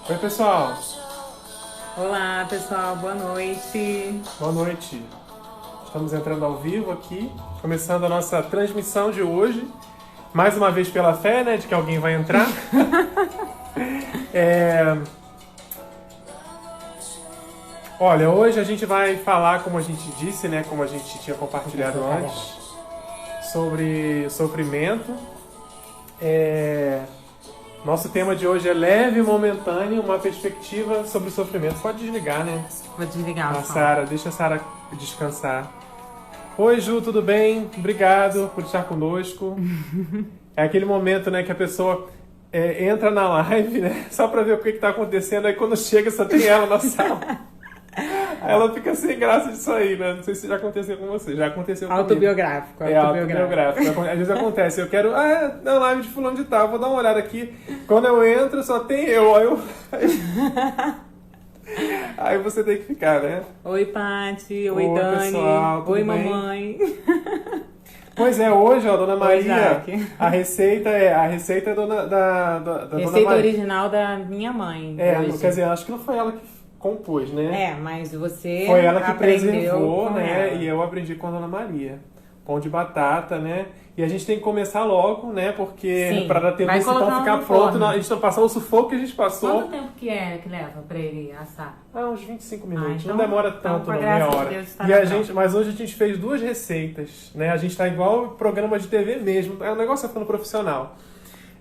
Oi, pessoal. Olá, pessoal. Boa noite. Boa noite. Estamos entrando ao vivo aqui, começando a nossa transmissão de hoje. Mais uma vez pela fé, né, de que alguém vai entrar. Olha, hoje a gente vai falar, como a gente disse, né, como a gente tinha compartilhado antes, sobre sofrimento. Nosso tema de hoje é leve e momentâneo, uma perspectiva sobre o sofrimento. Pode desligar, né? Vou desligar o som. Sara, deixa a Sara descansar. Oi, Ju, tudo bem? Obrigado por estar conosco. É aquele momento, né, que a pessoa entra na live, né, só pra ver o que tá acontecendo. Aí quando chega, só tem ela na sala. Aí ela fica sem graça disso aí, né? Não sei se já aconteceu com você. Já aconteceu comigo. Autobiográfico. Autobiográfico. Às vezes acontece. Eu quero... na live de fulano de tal. Vou dar uma olhada aqui. Quando eu entro, só tem eu. Aí você tem que ficar, né? Oi, Paty. Oi, Dani. Pessoal, tudo Oi, bem? Mamãe. Pois é, hoje, ó, Dona Maria, Jaque. a receita é da Receita Dona Maria. original da minha mãe. Hoje. Quer dizer, acho que não foi ela que compôs, né? Mas você Foi ela que aprendeu preservou, com né? ela. E eu aprendi com a Dona Maria. Pão de batata, né? E a gente tem que começar logo, né? Porque Sim, para dar tempo vai desse pão colocando ficar no pronto. forno. A gente não passar o sufoco que a gente passou. Quanto tempo que leva pra ele assar? Uns 25 minutos. então- Não demora então, tanto, com a não, graça meia de hora. Deus, tá E legal. mas hoje a gente fez 2 receitas, né? A gente tá igual programa de TV mesmo. O negócio é ficando profissional.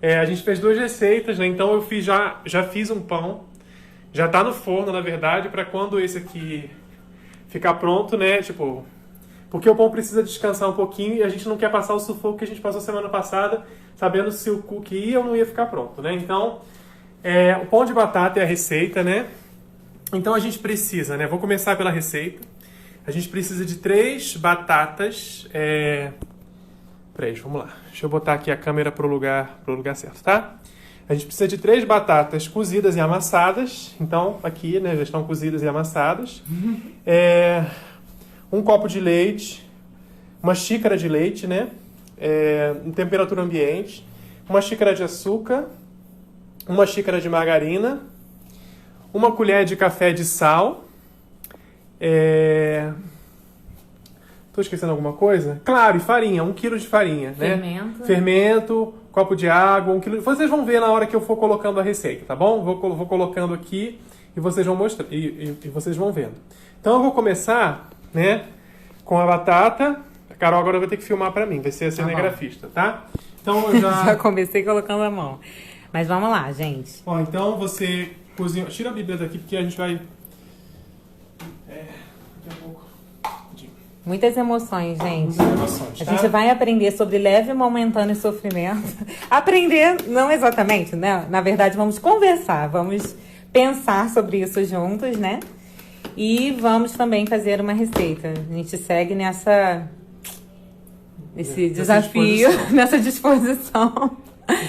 A gente fez 2 receitas, né? Então eu já fiz um pão. Já tá no forno, na verdade, para quando esse aqui ficar pronto, né? Tipo, porque o pão precisa descansar um pouquinho e a gente não quer passar o sufoco que a gente passou semana passada, sabendo se o cookie ia ou não ia ficar pronto, né? Então, o pão de batata é a receita, né? Então a gente precisa, né? Vou começar pela receita. A gente precisa de 3 batatas. Peraí, vamos lá. Deixa eu botar aqui a câmera pro lugar certo, tá? A gente precisa de 3 batatas cozidas e amassadas. Então, aqui, né, já estão cozidas e amassadas. 1 copo de leite, uma xícara de leite, né? Em temperatura ambiente. 1 xícara de açúcar, 1 xícara de margarina, 1 colher de café de sal. Tô esquecendo alguma coisa? Claro, e farinha, 1 quilo de farinha, né? Fermento, copo de água, 1 quilo. Vocês vão ver na hora que eu for colocando a receita, tá bom? Vou colocando aqui e vocês vão mostrar e vocês vão vendo. Então eu vou começar, né, com a batata. A Carol agora vai ter que filmar pra mim, vai ser a cinegrafista, tá? Então eu já... Já comecei colocando a mão. Mas vamos lá, gente. Ó, então você cozinha... Tira a Bíblia daqui porque a gente vai... daqui a pouco... Muitas emoções, gente. Muitas emoções, A tá? gente vai aprender sobre leve e momentâneo sofrimento. Aprender, não exatamente, né? Na verdade, vamos conversar, vamos pensar sobre isso juntos, né? E vamos também fazer uma receita. A gente segue nesse desafio, nessa disposição.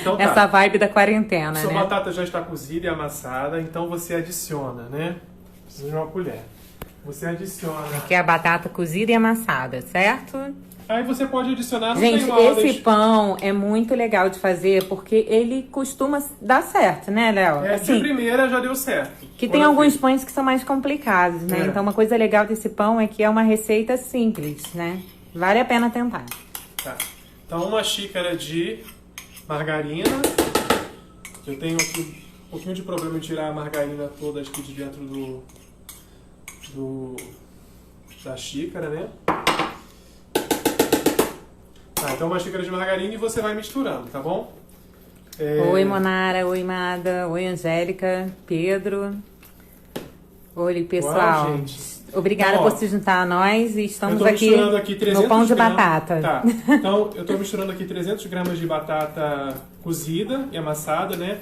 Então tá. Essa vibe da quarentena, Sua né? batata já está cozida e amassada, então você adiciona, né? Precisa de uma colher. Você adiciona. Aqui é a batata cozida e amassada, certo? Aí você pode adicionar... Não Gente, tem uma esse ordem... pão é muito legal de fazer porque ele costuma dar certo, né, Léo? de primeira já deu certo. Que tem alguns pães que são mais complicados, né? Então, uma coisa legal desse pão é que é uma receita simples, né? Vale a pena tentar. Tá. Então, 1 xícara de margarina. Eu tenho aqui um pouquinho de problema em tirar a margarina toda aqui de dentro da xícara, né? Tá, então 1 xícara de margarina e você vai misturando, tá bom? Oi, Monara. Oi, Mada. Oi, Angélica. Pedro. Oi, pessoal. Uau, gente. Obrigada Então, por se juntar a nós e estamos eu tô aqui misturando aqui 300 no pão de gramas. batata. Tá. Então, eu tô misturando aqui 300 gramas de batata cozida e amassada, né?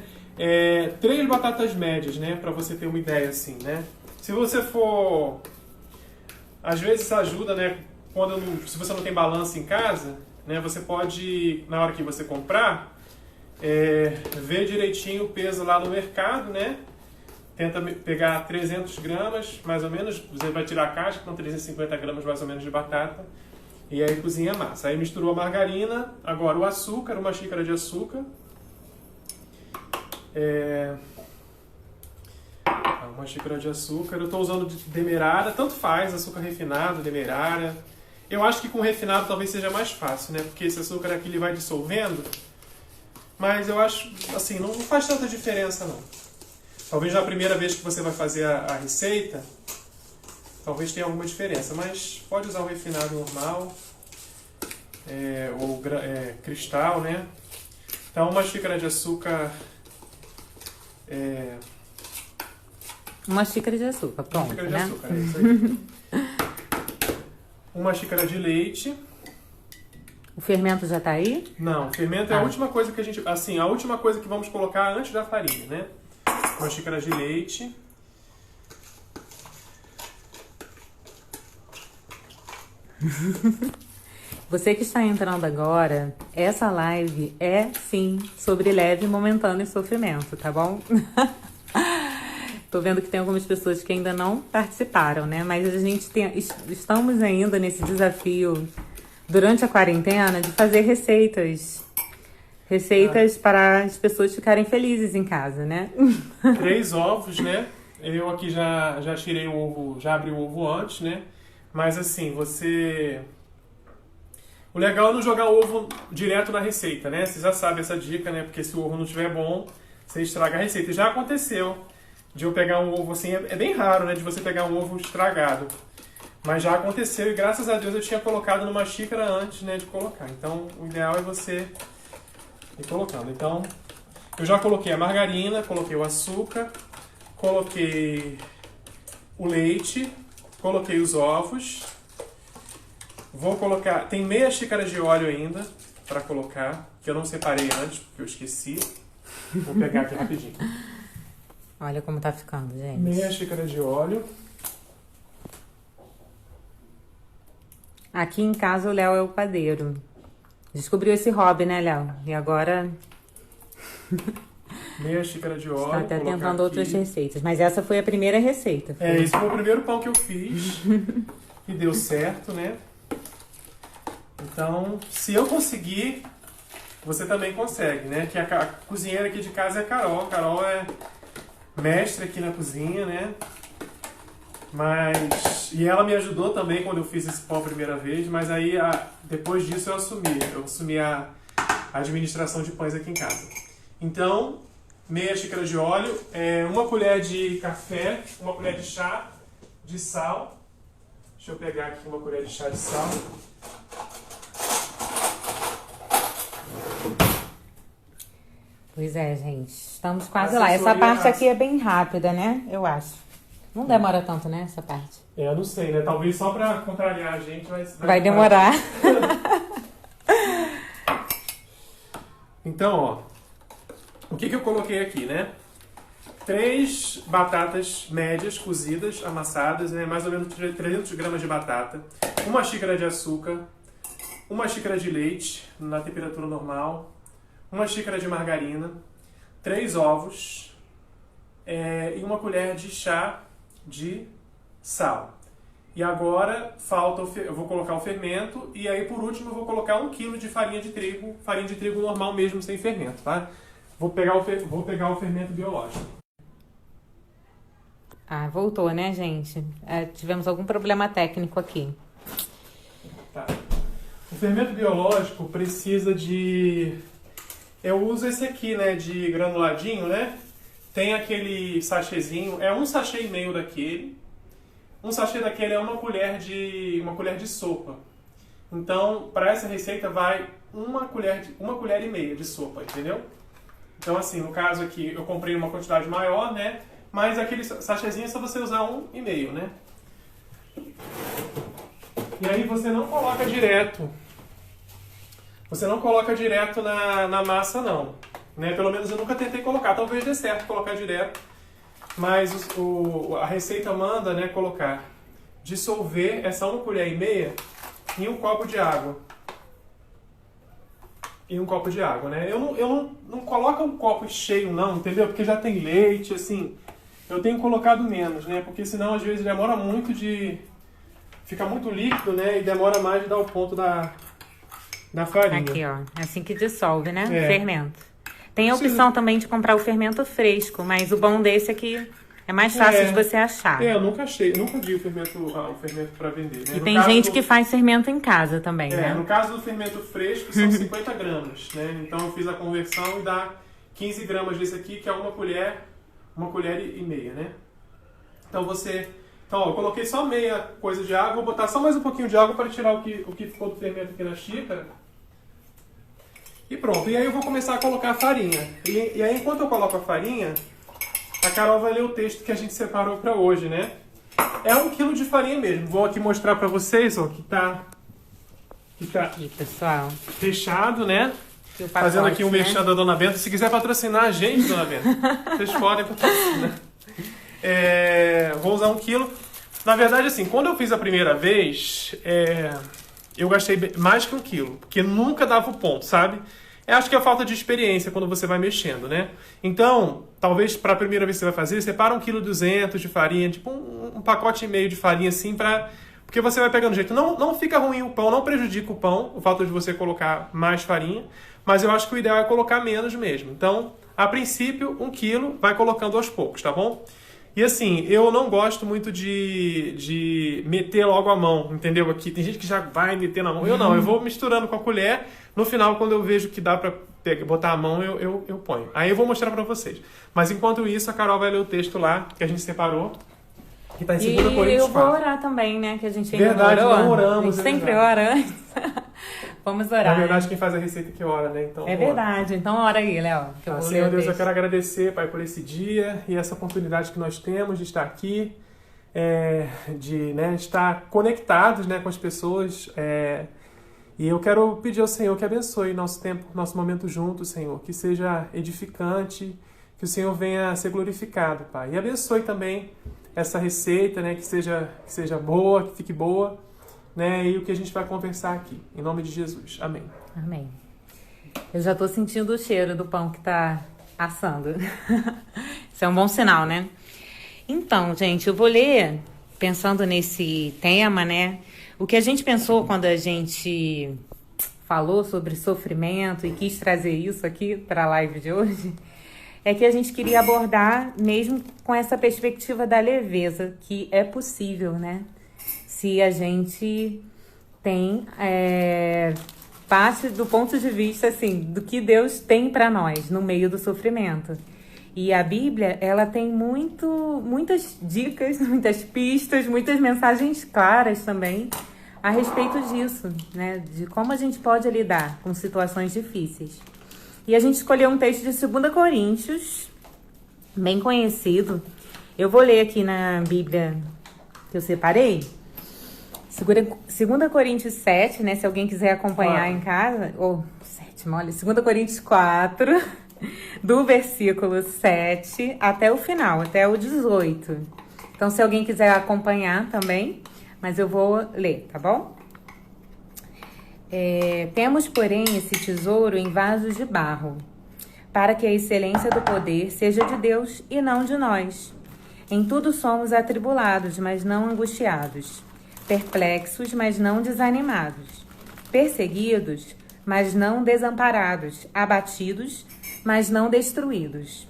3 batatas médias, né? Pra você ter uma ideia, assim, né? Se você for... Às vezes ajuda, né? Se você não tem balança em casa, né? Você pode, na hora que você comprar, ver direitinho o peso lá no mercado, né? Tenta pegar 300 gramas, mais ou menos. Você vai tirar a casca, com 350 gramas mais ou menos de batata. E aí cozinha a massa. Aí misturou a margarina, agora o açúcar, 1 xícara de açúcar. Uma xícara de açúcar. Eu estou usando de demerara, tanto faz, açúcar refinado, demerara. Eu acho que com refinado talvez seja mais fácil, né? Porque esse açúcar aqui ele vai dissolvendo. Mas eu acho, assim, não faz tanta diferença não. Talvez na primeira vez que você vai fazer a receita, talvez tenha alguma diferença. Mas pode usar o refinado normal, ou cristal, né? Então uma xícara de açúcar... Uma xícara de açúcar, pronto, uma xícara de né? açúcar, é isso aí. Uma xícara de leite. O fermento já tá aí? Não, o fermento é a última coisa que a gente... Assim, a última coisa que vamos colocar antes da farinha, né? Uma xícara de leite. Você que está entrando agora, essa live é, sim, sobre leve, momentâneo sofrimento, tá bom? Tô vendo que tem algumas pessoas que ainda não participaram, né? Mas a gente estamos ainda nesse desafio, durante a quarentena, de fazer receitas. Receitas para as pessoas ficarem felizes em casa, né? 3 ovos, né? Eu aqui já tirei o ovo, já abri o ovo antes, né? Mas assim, você... O legal é não jogar o ovo direto na receita, né? Você já sabe essa dica, né? Porque se o ovo não estiver bom, você estraga a receita. Já aconteceu de eu pegar um ovo assim, é bem raro, né? De você pegar um ovo estragado. Mas já aconteceu e graças a Deus eu tinha colocado numa xícara antes, né, de colocar. Então o ideal é você ir colocando. Então eu já coloquei a margarina, coloquei o açúcar, coloquei o leite, coloquei os ovos. Vou colocar... Tem meia xícara de óleo ainda para colocar, que eu não separei antes, porque eu esqueci. Vou pegar aqui rapidinho. Olha como tá ficando, gente. Meia xícara de óleo. Aqui em casa o Léo é o padeiro. Descobriu esse hobby, né, Léo? E agora... Meia xícara de óleo. Está até tentando outras receitas. Mas essa foi a primeira receita. Esse foi o primeiro pão que eu fiz. E deu certo, né? Então, se eu conseguir, você também consegue, né? Que a cozinheira aqui de casa é a Carol. A Carol é mestre aqui na cozinha, né? E ela me ajudou também quando eu fiz esse pão a primeira vez, mas aí depois disso eu assumi a administração de pães aqui em casa. Então, meia xícara de óleo, uma colher de café, uma colher de chá de sal. Deixa eu pegar aqui uma colher de chá de sal. Pois é, gente. Estamos quase lá. Essa parte aqui é bem rápida, né? Eu acho. Não demora tanto, né? Essa parte. Eu não sei, né? Talvez só pra contrariar a gente vai demorar. Então, ó. O que eu coloquei aqui, né? 3 batatas médias cozidas, amassadas, né? Mais ou menos 300 gramas de batata. Uma xícara de açúcar. Uma xícara de leite na temperatura normal. Uma xícara de margarina, 3 ovos e uma colher de chá de sal. E agora eu vou colocar o fermento e aí por último eu vou colocar 1 kg de farinha de trigo normal mesmo, sem fermento, tá? Vou pegar o fermento biológico. Ah, voltou, né, gente? Tivemos algum problema técnico aqui. Tá. O fermento biológico precisa de... Eu uso esse aqui, né, de granuladinho, né? Tem aquele sachêzinho, é 1,5 sachê daquele. 1 sachê daquele é uma colher de sopa. Então, para essa receita vai uma colher e meia de sopa, entendeu? Então, assim, no caso aqui, eu comprei uma quantidade maior, né? Mas aquele sachêzinho é só você usar 1,5, né? E aí você não coloca direto. Você não coloca direto na massa, não. Né? Pelo menos eu nunca tentei colocar. Talvez dê certo colocar direto. Mas a receita manda, né, colocar, dissolver essa 1,5 colher em 1 copo de água. Em 1 copo de água, né? Eu não coloco um copo cheio, não, entendeu? Porque já tem leite, assim. Eu tenho colocado menos, né? Porque senão, às vezes, demora muito fica muito líquido, né? E demora mais de dar o ponto da farinha. Aqui, ó. Assim que dissolve, né? É. Fermento. Tem a opção também de comprar o fermento fresco, mas o bom desse é que é mais fácil de você achar. Eu nunca vi o fermento para vender. Né? E tem gente que faz fermento em casa também, né? No caso do fermento fresco, são 50 gramas, né? Então eu fiz a conversão e dá 15 gramas desse aqui, que é uma colher e meia, né? Então eu coloquei só meia coisa de água, vou botar só mais um pouquinho de água para tirar o que ficou do fermento aqui na xícara. E pronto, e aí eu vou começar a colocar a farinha. E aí enquanto eu coloco a farinha, a Carol vai ler o texto que a gente separou para hoje, né? É 1 quilo de farinha mesmo. Vou aqui mostrar para vocês, ó, que tá E pessoal, fechado, né? pacote, fazendo aqui um né? merchan da Dona Benta. Se quiser patrocinar a gente, Dona Benta, vocês podem patrocinar. Vou usar 1 quilo. Na verdade, assim, quando eu fiz a primeira vez, eu gastei mais que 1 quilo, porque nunca dava o ponto, sabe? Eu acho que é a falta de experiência quando você vai mexendo, né? Então, talvez para a primeira vez que você vai fazer, separa 1,2 kg de farinha, tipo um pacote e meio de farinha assim, porque você vai pegando jeito. Não fica ruim o pão, não prejudica o pão, o fato de você colocar mais farinha, mas eu acho que o ideal é colocar menos mesmo. Então, a princípio, 1 quilo, vai colocando aos poucos, tá bom? E assim, eu não gosto muito de meter logo a mão, entendeu? Aqui tem gente que já vai meter na mão. Eu não, eu vou misturando com a colher. No final, quando eu vejo que dá pra botar a mão, eu ponho. Aí eu vou mostrar pra vocês. Mas enquanto isso, a Carol vai ler o texto lá, que a gente separou. Que tá em 2 Coríntios 4. E eu vou orar também, né? Que a gente ainda Verdade, orou. não oramos. A gente sempre ora antes. Vamos orar. Na verdade, quem faz a receita que ora, né? Então, é verdade. Então ora aí, Léo. Senhor Deus, eu quero agradecer, Pai, por esse dia e essa oportunidade que nós temos de estar aqui, de estar conectados, né, com as pessoas. E eu quero pedir ao Senhor que abençoe nosso tempo, nosso momento juntos, Senhor. Que seja edificante, que o Senhor venha ser glorificado, Pai. E abençoe também essa receita, né, que seja boa, que fique boa. Né, e o que a gente vai conversar aqui. Em nome de Jesus. Amém. Amém. Eu já tô sentindo o cheiro do pão que tá assando. Isso é um bom sinal, né? Então, gente, eu vou ler, pensando nesse tema, né? O que a gente pensou quando a gente falou sobre sofrimento e quis trazer isso aqui para a live de hoje, é que a gente queria abordar mesmo com essa perspectiva da leveza, que é possível, né? Se a gente tem parte do ponto de vista assim do que Deus tem para nós no meio do sofrimento. E a Bíblia, ela tem muitas dicas, muitas pistas, muitas mensagens claras também a respeito disso, né? De como a gente pode lidar com situações difíceis. E a gente escolheu um texto de 2 Coríntios, bem conhecido. Eu vou ler aqui na Bíblia que eu separei. 2 Coríntios 7, né? Se alguém quiser acompanhar em casa. Ou 7, olha. 2 Coríntios 4, do versículo 7 até o final, até o 18. Então, se alguém quiser acompanhar também, mas eu vou ler, tá bom? Temos, porém, esse tesouro em vasos de barro, para que a excelência do poder seja de Deus e não de nós. Em tudo somos atribulados, mas não angustiados. Perplexos, mas não desanimados, perseguidos, mas não desamparados, abatidos, mas não destruídos,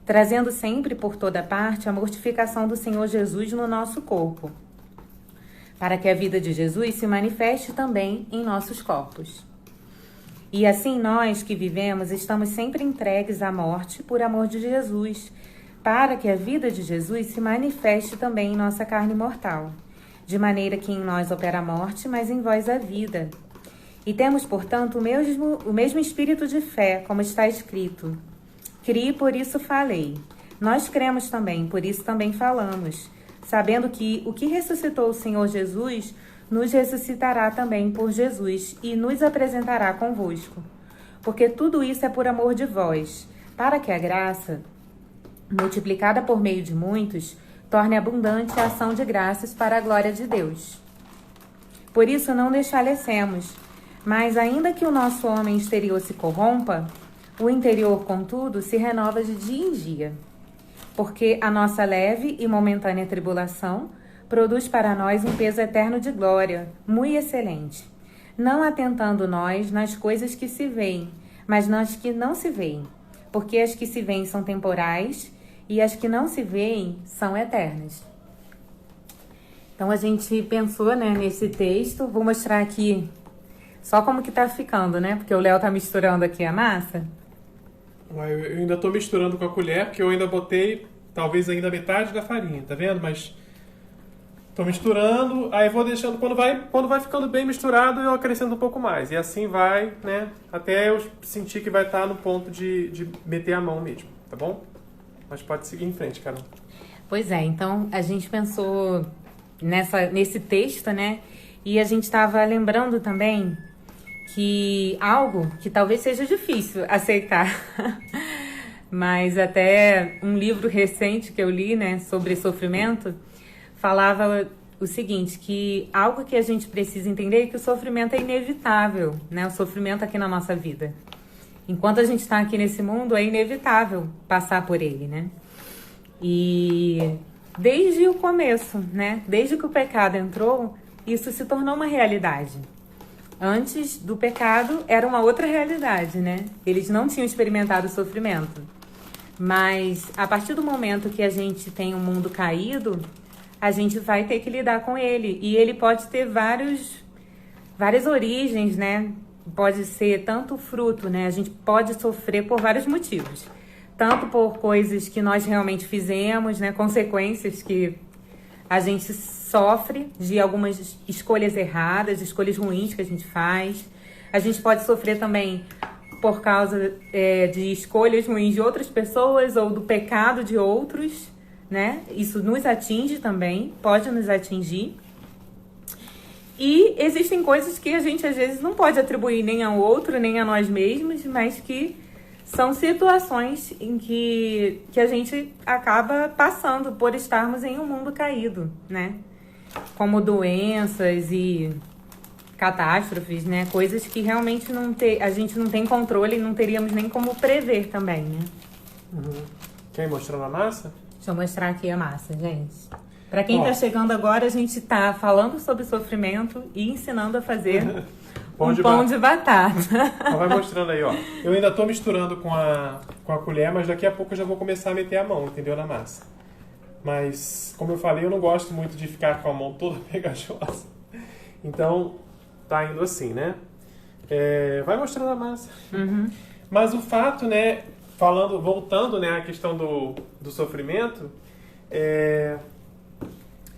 trazendo sempre por toda parte a mortificação do Senhor Jesus no nosso corpo, para que a vida de Jesus se manifeste também em nossos corpos. E assim nós que vivemos estamos sempre entregues à morte por amor de Jesus, para que a vida de Jesus se manifeste também em nossa carne mortal. De maneira que em nós opera a morte, mas em vós a vida. E temos, portanto, o mesmo espírito de fé, como está escrito. Criei, por isso falei. Nós cremos também, por isso também falamos, sabendo que o que ressuscitou o Senhor Jesus, nos ressuscitará também por Jesus e nos apresentará convosco. Porque tudo isso é por amor de vós, para que a graça, multiplicada por meio de muitos, torne abundante a ação de graças para a glória de Deus. Por isso não desfalecemos, mas ainda que o nosso homem exterior se corrompa, o interior, contudo, se renova de dia em dia. Porque a nossa leve e momentânea tribulação produz para nós um peso eterno de glória, muito excelente, não atentando nós nas coisas que se veem, mas nas que não se veem. porque as que se veem são temporais e as que não se veem são eternas. Então a gente pensou, né, nesse texto. Vou mostrar aqui só como que tá ficando, né? Porque o Léo tá misturando aqui a massa. Eu ainda tô misturando com a colher, porque eu ainda botei talvez ainda metade da farinha, tá vendo? Mas tô misturando, aí vou deixando, quando vai ficando bem misturado, eu acrescento um pouco mais. E assim vai, né? Até eu sentir que vai estar no ponto de meter a mão mesmo, tá bom? Mas pode seguir em frente, Carol. Pois é, então a gente pensou nesse texto, né? E a gente estava lembrando também que algo que talvez seja difícil aceitar, mas até um livro recente que eu li, né, sobre sofrimento, falava o seguinte, que algo que a gente precisa entender é que o sofrimento é inevitável, né? O sofrimento aqui na nossa vida. Enquanto a gente está aqui nesse mundo, é inevitável passar por ele, né? E desde o começo, né? Desde que o pecado entrou, isso se tornou uma realidade. Antes do pecado, era uma outra realidade, né? Eles não tinham experimentado o sofrimento. Mas, a partir do momento que a gente tem um mundo caído, a gente vai ter que lidar com ele. E ele pode ter várias origens, né? Pode ser tanto fruto, né? A gente pode sofrer por vários motivos. Tanto por coisas que nós realmente fizemos, né? Consequências que a gente sofre de algumas escolhas erradas, escolhas ruins que a gente faz. A gente pode sofrer também por causa de escolhas ruins de outras pessoas ou do pecado de outros, né? Isso nos atinge também, pode nos atingir. E existem coisas que a gente às vezes não pode atribuir nem ao outro, nem a nós mesmos, mas que são situações em que a gente acaba passando por estarmos em um mundo caído, né? Como doenças e catástrofes, né? Coisas que realmente a gente não tem controle e não teríamos nem como prever também, né? Uhum. Quer ir mostrando a massa? Deixa eu mostrar aqui a massa, gente. Para quem tá chegando agora, a gente tá falando sobre sofrimento e ensinando a fazer pão de batata. Então vai mostrando aí, ó. Eu ainda tô misturando com a colher, mas daqui a pouco eu já vou começar a meter a mão, entendeu? Na massa. Mas, como eu falei, eu não gosto muito de ficar com a mão toda pegajosa. Então, tá indo assim, né? Vai mostrando a massa. Uhum. Mas o fato, né, voltando, né, à questão do sofrimento,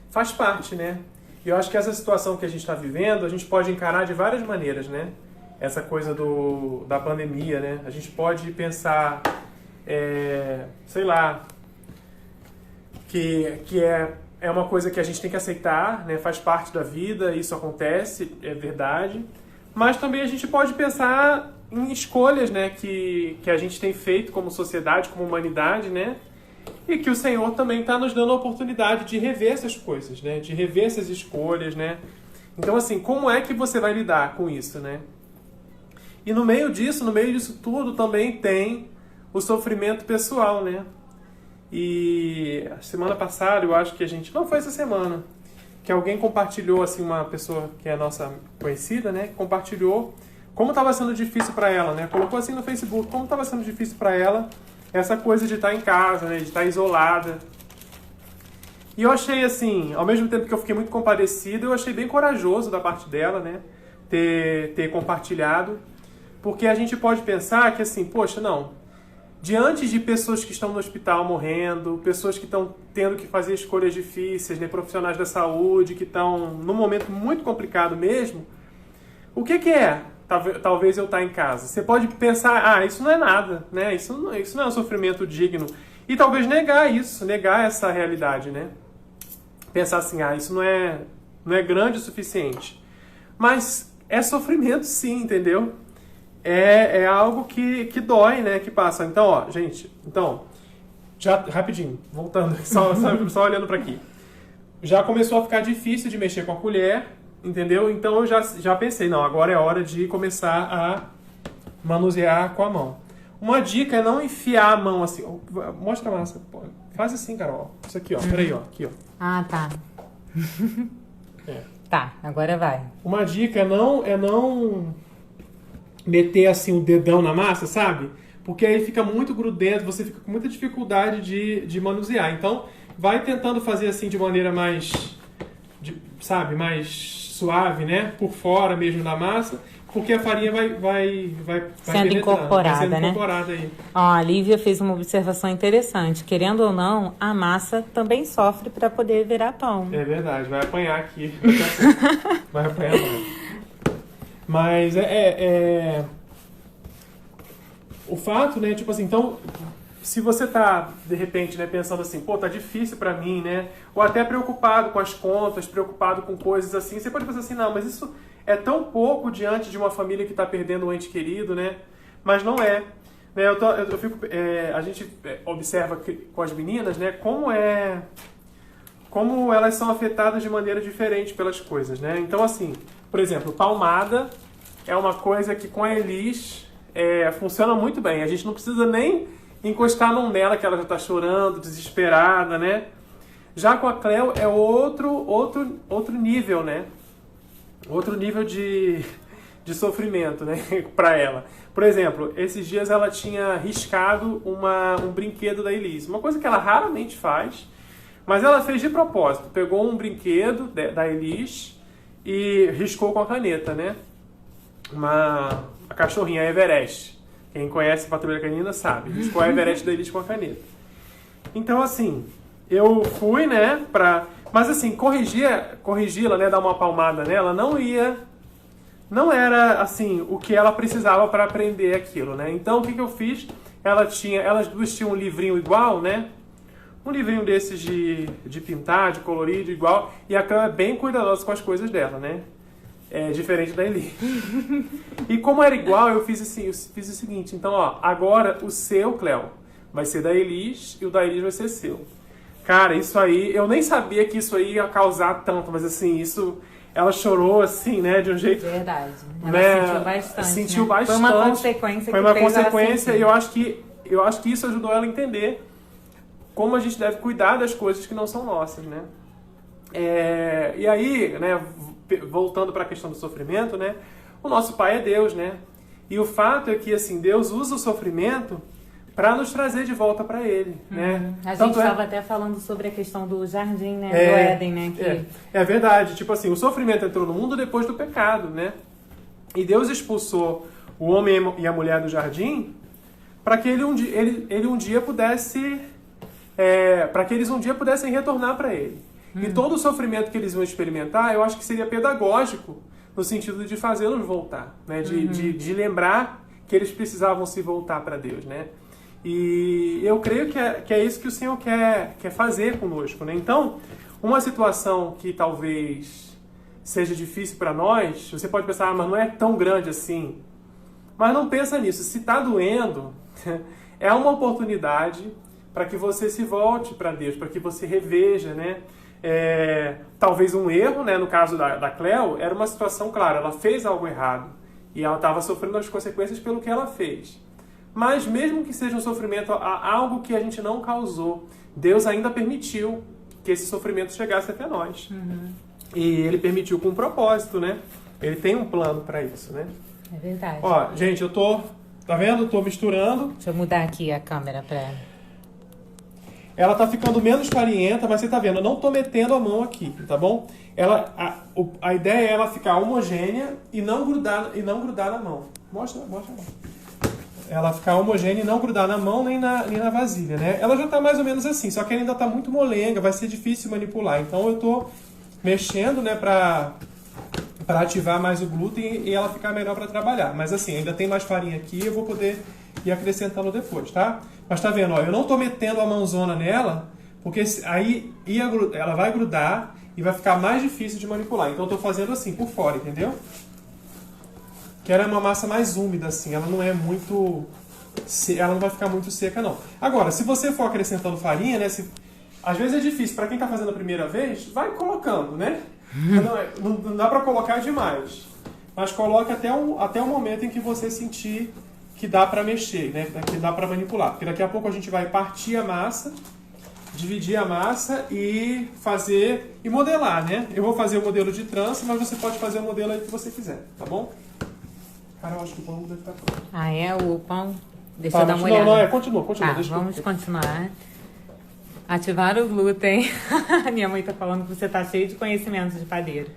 faz parte, né? E eu acho que essa situação que a gente está vivendo, a gente pode encarar de várias maneiras, né? Essa coisa da pandemia, né? A gente pode pensar, sei lá, que é uma coisa que a gente tem que aceitar, né? Faz parte da vida, isso acontece, é verdade. Mas também a gente pode pensar em escolhas, né? Que a gente tem feito como sociedade, como humanidade, né? E que o Senhor também está nos dando a oportunidade de rever essas coisas, né? De rever essas escolhas, né? Então, assim, como é que você vai lidar com isso, né? E no meio disso tudo, também tem o sofrimento pessoal, né? E a semana passada, eu acho que não foi essa semana, que alguém compartilhou, assim, uma pessoa que é nossa conhecida, né? Compartilhou como estava sendo difícil para ela, né? Colocou assim no Facebook, como estava sendo difícil para ela essa coisa de estar em casa, né? De estar isolada. E eu achei, assim, ao mesmo tempo que eu fiquei muito compadecido, eu achei bem corajoso da parte dela, né? Ter compartilhado. Porque a gente pode pensar que, assim, poxa, não. Diante de pessoas que estão no hospital morrendo, pessoas que estão tendo que fazer escolhas difíceis, né? Profissionais da saúde que estão num momento muito complicado mesmo, o que é? Talvez eu estar em casa. Você pode pensar, isso não é nada, né? Isso não é um sofrimento digno. E talvez negar essa realidade, né? Pensar assim, isso não é grande o suficiente. Mas é sofrimento sim, entendeu? É algo que dói, né? Que passa. Então, ó, gente, já rapidinho, voltando, só olhando para aqui. Já começou a ficar difícil de mexer com a colher, entendeu? Então eu já pensei, não, agora é hora de começar a manusear com a mão. Uma dica é não enfiar a mão assim. Mostra a massa. Faz assim, Carol. Isso aqui, ó. Peraí, ó. Aqui, ó. Ah, tá. Tá, agora vai. Uma dica é não meter assim o dedão na massa, sabe? porque aí fica muito grudento, você fica com muita dificuldade de manusear. Então, vai tentando fazer assim de maneira mais, mais suave, né? Por fora mesmo da massa, porque a farinha vai sendo incorporada, vai sendo incorporada aí. Ó, a Lívia fez uma observação interessante. Querendo ou não, a massa também sofre para poder virar pão. É verdade, vai apanhar aqui. Vai apanhar mais. Mas o fato, né, tipo assim, então, se você tá, de repente, né, pensando assim, pô, tá difícil pra mim, né, ou até preocupado com as contas, preocupado com coisas assim, você pode pensar assim, não, mas isso é tão pouco diante de uma família que tá perdendo um ente querido, né, mas não é. Né, a gente observa com as meninas, né, como elas são afetadas de maneira diferente pelas coisas, né, então assim, por exemplo, palmada é uma coisa que com a Elis funciona muito bem. A gente não precisa nem encostar a mão nela, que ela já está chorando, desesperada, né? Já com a Cleo é outro nível, né? Outro nível de sofrimento, né? Para ela. Por exemplo, esses dias ela tinha riscado um brinquedo da Elis. Uma coisa que ela raramente faz, mas ela fez de propósito. Pegou um brinquedo da Elis e riscou com a caneta, né? A cachorrinha, a Everest. Quem conhece Patrulha Canina sabe. Riscou a Everest da Elis com a caneta. Então, assim, eu fui, né, mas, assim, corrigi-la, né, dar uma palmada nela, não era, assim, o que ela precisava para aprender aquilo, né? Então, o que eu fiz? Elas duas tinham um livrinho igual, né? Um livrinho desses de pintar, de colorido, igual. E a Cleo é bem cuidadosa com as coisas dela, né? É diferente da Eli. E como era igual, eu fiz o seguinte. Então, ó, agora o seu, Cleo, vai ser da Elis e o da Elis vai ser seu. Cara, isso aí, eu nem sabia que isso aí ia causar tanto, mas assim, ela chorou assim, né, de um jeito... Verdade. Ela né, sentiu bastante. Sentiu né? bastante. Foi uma consequência. Foi uma consequência e eu acho que isso ajudou ela a entender como a gente deve cuidar das coisas que não são nossas, né? E aí, né, voltando para a questão do sofrimento, né, o nosso Pai é Deus, né? E o fato é que, assim, Deus usa o sofrimento para nos trazer de volta para Ele, né? A gente estava até falando sobre a questão do jardim, né? Do Éden, né? É verdade. Tipo assim, o sofrimento entrou no mundo depois do pecado, né? E Deus expulsou o homem e a mulher do jardim para que ele um dia pudesse... para que eles um dia pudessem retornar para Ele. E todo o sofrimento que eles vão experimentar, eu acho que seria pedagógico, no sentido de fazê-los voltar, né? De lembrar que eles precisavam se voltar para Deus, né? E eu creio que é isso que o Senhor quer fazer conosco, né? Então, uma situação que talvez seja difícil para nós, você pode pensar, mas não é tão grande assim. Mas não pensa nisso. Se está doendo, é uma oportunidade para que você se volte para Deus, para que você reveja, né? Talvez um erro, né? No caso da Cleo, era uma situação clara, ela fez algo errado e ela estava sofrendo as consequências pelo que ela fez. Mas mesmo que seja um sofrimento, algo que a gente não causou, Deus ainda permitiu que esse sofrimento chegasse até nós. E Ele permitiu com um propósito, né? Ele tem um plano para isso, né? É verdade. Ó, gente, tá vendo? Eu tô misturando. Deixa eu mudar aqui a câmera para... Ela tá ficando menos farinhenta, mas você tá vendo, eu não tô metendo a mão aqui, tá bom? A ideia é ela ficar homogênea e não grudar na mão. Mostra a mão. Ela ficar homogênea e não grudar na mão nem na vasilha, né? Ela já tá mais ou menos assim, só que ela ainda tá muito molenga, vai ser difícil manipular. Então eu tô mexendo, né, pra ativar mais o glúten e ela ficar melhor para trabalhar. Mas assim, ainda tem mais farinha aqui, eu vou poder ir acrescentando depois, tá? Mas tá vendo, ó, eu não tô metendo a mãozona nela, porque aí ela vai grudar e vai ficar mais difícil de manipular. Então eu tô fazendo assim, por fora, entendeu? Que ela é uma massa mais úmida, assim, ela não é muito... Ela não vai ficar muito seca, não. Agora, se você for acrescentando farinha, né, às vezes é difícil, para quem tá fazendo a primeira vez, vai colocando, né? Não dá para colocar demais, mas coloque até o momento em que você sentir que dá para mexer, né? Que dá para manipular, porque daqui a pouco a gente vai partir a massa, dividir a massa e fazer e modelar, né? Eu vou fazer o modelo de trança, mas você pode fazer o modelo aí que você quiser, tá bom? Cara, eu acho que o pão deve estar pronto. O pão Deixa eu dar uma olhada. Não, continua. Tá, Deixa vamos continuar. Ativar o glúten. A minha mãe tá falando que você tá cheio de conhecimentos de padeiro.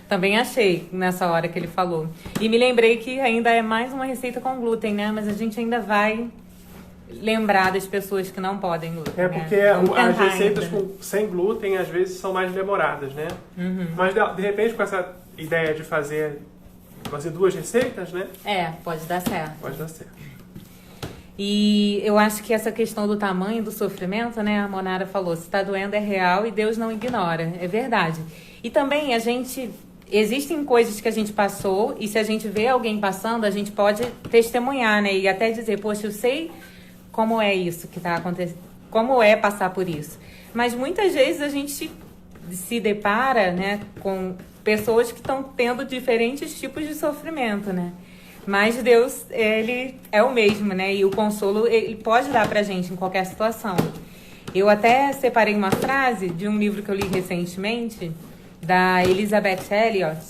Também achei nessa hora que ele falou. E me lembrei que ainda é mais uma receita com glúten, né? Mas a gente ainda vai lembrar das pessoas que não podem glúten. É porque as receitas sem glúten às vezes são mais demoradas, né? Mas de repente com essa ideia de fazer 2 receitas, né? Pode dar certo. Pode dar certo. E eu acho que essa questão do tamanho do sofrimento, né? A Monara falou, se tá doendo é real e Deus não ignora. É verdade. E também existem coisas que a gente passou e se a gente vê alguém passando, a gente pode testemunhar, né? E até dizer, poxa, eu sei como é isso que tá acontecendo, como é passar por isso. Mas muitas vezes a gente se depara, né, com pessoas que estão tendo diferentes tipos de sofrimento, né? Mas Deus, ele é o mesmo, né? E o consolo, ele pode dar pra gente em qualquer situação. Eu até separei uma frase de um livro que eu li recentemente, da Elizabeth Elliot,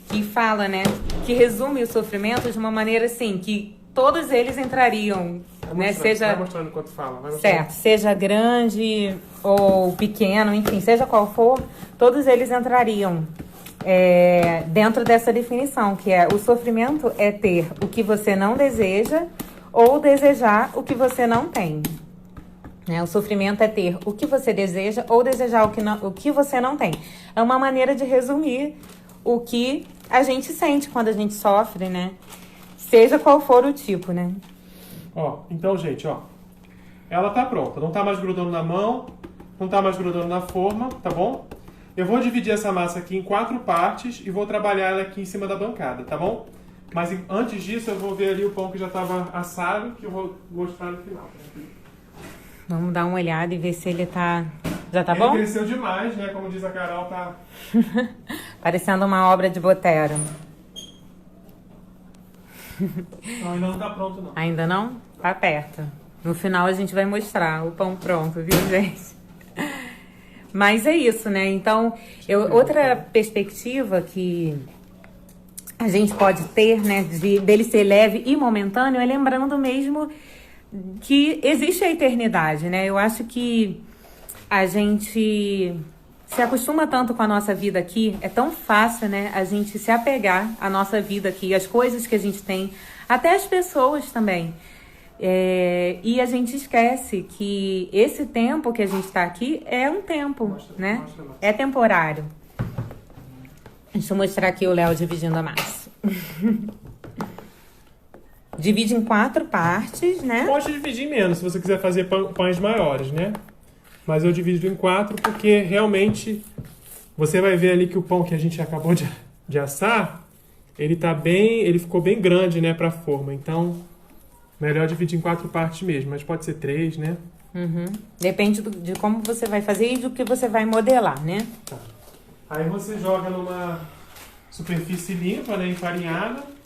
que fala, né? Que resume o sofrimento de uma maneira assim, que todos eles entrariam, né? Vai mostrando enquanto fala. Certo, seja grande ou pequeno, enfim, seja qual for, todos eles entrariam dentro dessa definição, que é o sofrimento é ter o que você não deseja ou desejar o que você não tem. O sofrimento é ter o que você deseja ou desejar o que você não tem. É uma maneira de resumir o que a gente sente quando a gente sofre, né? Seja qual for o tipo, né? Então, gente, ela tá pronta. Não tá mais grudando na mão, não tá mais grudando na forma, tá bom? Eu vou dividir essa massa aqui em 4 partes e vou trabalhar ela aqui em cima da bancada, tá bom? Mas antes disso, eu vou ver ali o pão que já estava assado, que eu vou mostrar no final. Vamos dar uma olhada e ver se ele já tá bom? Ele cresceu demais, né? Como diz a Carol, tá... Parecendo uma obra de Botero. Não, ainda não tá pronto, não. Ainda não? Tá perto. No final a gente vai mostrar o pão pronto, viu, gente? Mas é isso, né? Então, outra perspectiva que a gente pode ter, né, dele ser leve e momentâneo, é lembrando mesmo que existe a eternidade, né? Eu acho que a gente se acostuma tanto com a nossa vida aqui, é tão fácil, né, a gente se apegar à nossa vida aqui, às coisas que a gente tem, até as pessoas também. E a gente esquece que esse tempo que a gente está aqui é um tempo, né? É temporário. Deixa eu mostrar aqui o Léo dividindo a massa. Divide em 4 partes, né? Pode dividir menos, se você quiser fazer pães maiores, né? Mas eu divido em 4 porque realmente você vai ver ali que o pão que a gente acabou de assar, ele ficou bem grande, né, pra forma. Então, melhor dividir em 4 partes mesmo, mas pode ser 3, né? Depende de como você vai fazer e do que você vai modelar, né? Tá. Aí você joga numa superfície limpa, né, enfarinhada.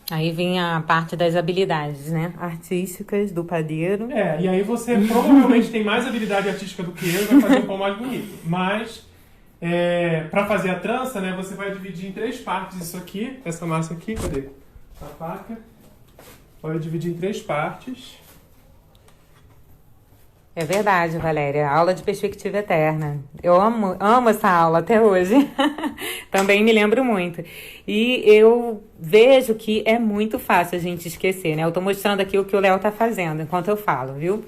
Aí vem a parte das habilidades, né? Artísticas do padeiro. E aí você provavelmente tem mais habilidade artística do que eu e vai fazer um pão mais bonito. Mas, para fazer a trança, né, você vai dividir em 3 partes isso aqui, essa massa aqui, cadê? A faca. Vai dividir em 3 partes. É verdade, Valéria. Aula de perspectiva eterna. Eu amo essa aula até hoje. Também me lembro muito. E eu vejo que é muito fácil a gente esquecer, né? Eu tô mostrando aqui o que o Léo tá fazendo enquanto eu falo, viu?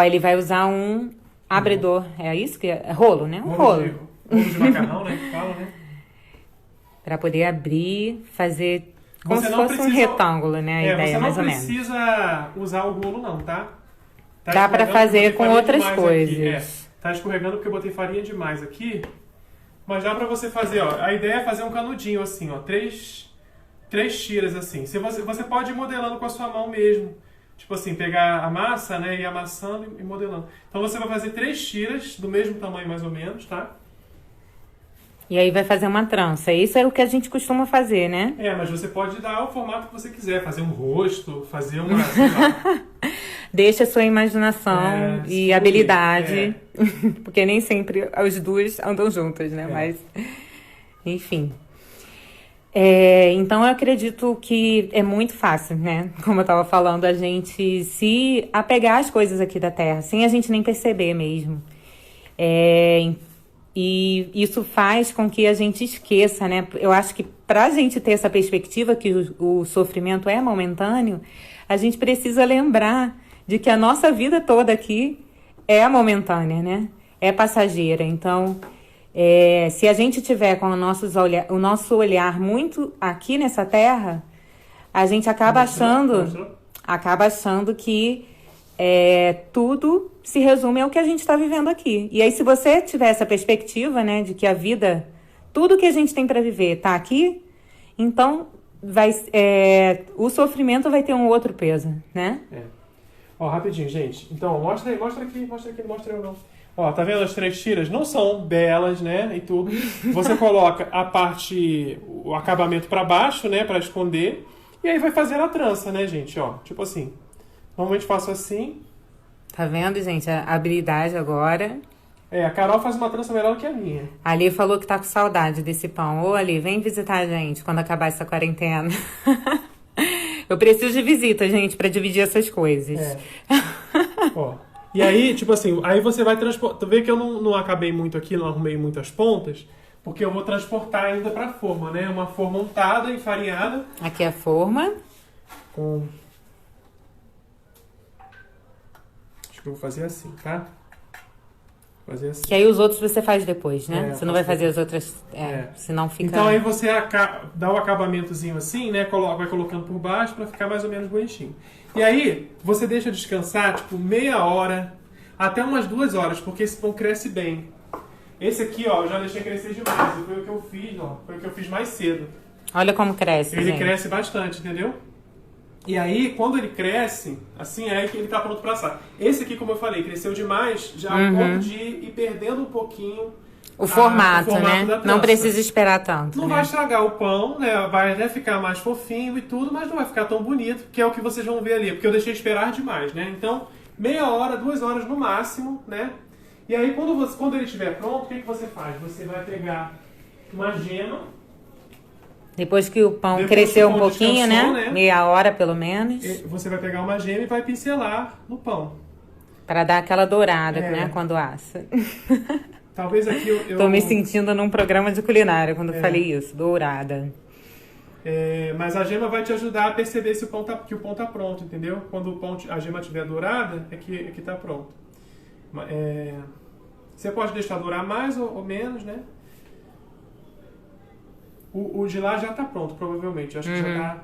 Ele vai usar um abridor. É isso que é? Rolo, né? Rolo de macarrão, né? Que fala, né? Pra poder abrir, fazer como se fosse um retângulo, né? A ideia, mais ou menos. Você não precisa usar o rolo, não, tá? Dá pra fazer com outras coisas. Tá escorregando porque eu botei farinha demais aqui. Mas dá pra você fazer, A ideia é fazer um canudinho assim, 3 tiras assim. Você pode ir modelando com a sua mão mesmo. Tipo assim, pegar a massa, né, e ir amassando e modelando. Então você vai fazer 3 tiras do mesmo tamanho mais ou menos, tá? E aí vai fazer uma trança. Isso é o que a gente costuma fazer, né? Mas você pode dar o formato que você quiser. Fazer um rosto, fazer uma... sei lá. Deixa a sua imaginação e habilidade. Porque nem sempre as duas andam juntas, né? Mas Enfim. Então, eu acredito que é muito fácil, né? Como eu estava falando, a gente se apegar às coisas aqui da Terra, sem a gente nem perceber mesmo. E isso faz com que a gente esqueça, né? Eu acho que para a gente ter essa perspectiva que o sofrimento é momentâneo, a gente precisa lembrar de que a nossa vida toda aqui é momentânea, né? É passageira. Então, se a gente tiver com o nosso olhar muito aqui nessa terra, a gente acaba achando que tudo se resume ao que a gente está vivendo aqui. E aí, se você tiver essa perspectiva, né, de que a vida, tudo que a gente tem para viver está aqui, então o sofrimento vai ter um outro peso, né? Ó, rapidinho, gente. Então, mostra aqui, não mostra eu não. Ó, tá vendo as 3 tiras? Não são belas, né, e tudo. Você coloca o acabamento para baixo, né, para esconder, e aí vai fazer a trança, né, gente, ó. Tipo assim. Normalmente faço assim. Tá vendo, gente? A habilidade agora. A Carol faz uma trança melhor que a minha. A Ali falou que tá com saudade desse pão. Ô, Ali, vem visitar a gente quando acabar essa quarentena. Eu preciso de visita, gente, pra dividir essas coisas. Ó. E aí, tipo assim, aí você vai transportar. Tu vê que eu não acabei muito aqui, não arrumei muitas pontas, porque eu vou transportar ainda pra forma, né? Uma forma untada, enfarinhada. Aqui é a forma. Acho que eu vou fazer assim, tá? Fazer assim. Que aí os outros você faz depois, né? Você não vai fazer as outras, senão fica... Então aí você dá o acabamentozinho assim, né? Vai colocando por baixo pra ficar mais ou menos bonitinho. E aí, você deixa descansar, tipo, meia hora, até umas 2 horas, porque esse pão cresce bem. Esse aqui, ó, eu já deixei crescer demais. Foi o que eu fiz, ó. Foi o que eu fiz mais cedo. Olha como cresce, Ele gente. cresce bastante, entendeu? E aí, quando ele cresce, assim, é que ele tá pronto pra assar. Esse aqui, como eu falei, cresceu demais, já ao ponto de ir perdendo um pouquinho o formato, né? Da trança. Não precisa esperar tanto. Não vai estragar o pão, né? Vai até ficar mais fofinho e tudo, mas não vai ficar tão bonito, que é o que vocês vão ver ali, porque eu deixei esperar demais, né? Então, meia hora, 2 horas no máximo, né? E aí, quando ele estiver pronto, o que você faz? Você vai pegar uma gema. Depois que o pão cresceu um pouquinho, né? Meia hora, pelo menos. Você vai pegar uma gema e vai pincelar no pão. Para dar aquela dourada, né? Quando assa. Talvez aqui eu... Tô me sentindo num programa de culinária quando falei isso. Dourada. Mas a gema vai te ajudar a perceber se que o pão tá pronto, entendeu? Quando a gema estiver dourada, é que tá pronto. Você pode deixar dourar mais ou menos, né? O de lá já tá pronto, provavelmente. Acho que já tá...